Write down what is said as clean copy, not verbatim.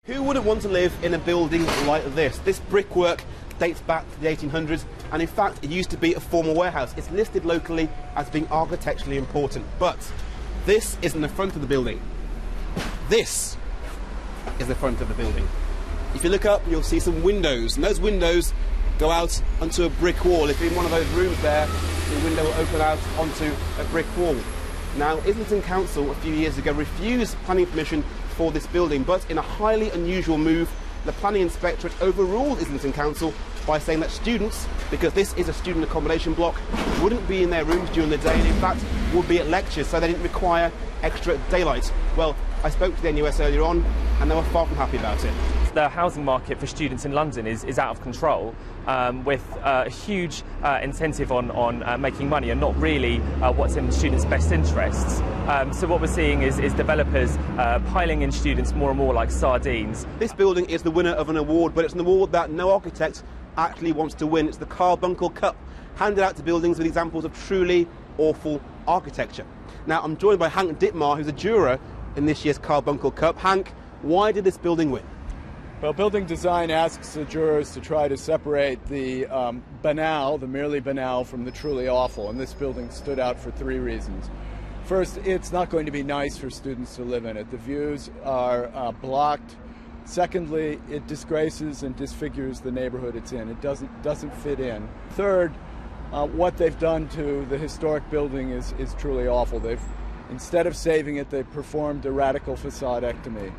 Who wouldn't want to live in a building like this? This brickwork dates back to the 1800s, and in fact it used to be a former warehouse. It's listed locally as being architecturally important, but this isn't the front of the building. This is the front of the building. If you look up, you'll see some windows, and those windows go out onto a brick wall. If you're in one of those rooms there, the window will open out onto a brick wall. Now, Islington Council a few years ago refused planning permission for this building, but in a highly unusual move, the planning inspectorate overruled Islington Council by saying that students, because this is a student accommodation block, wouldn't be in their rooms during the day and in fact would be at lectures, so they didn't require extra daylight. Well, I spoke to the NUS earlier on and they were far from happy about it. The housing market for students in London is out of control, with a huge incentive on making money and not really what's in students' best interests. So what we're seeing is developers piling in students more and more like sardines. This building is the winner of an award, but it's an award that no architect actually wants to win. It's the Carbuncle Cup, handed out to buildings with examples of truly awful architecture. Now, I'm joined by Hank Dittmar, who's a juror in this year's Carbuncle Cup. Hank, why did this building win? Well, building design asks the jurors to try to separate the banal, the merely banal, from the truly awful, and this building stood out for three reasons. First, it's not going to be nice for students to live in it. The views are blocked. Secondly, it disgraces and disfigures the neighborhood it's in. It doesn't fit in. Third, what they've done to the historic building is truly awful. Instead of saving it, they've performed a radical facadectomy.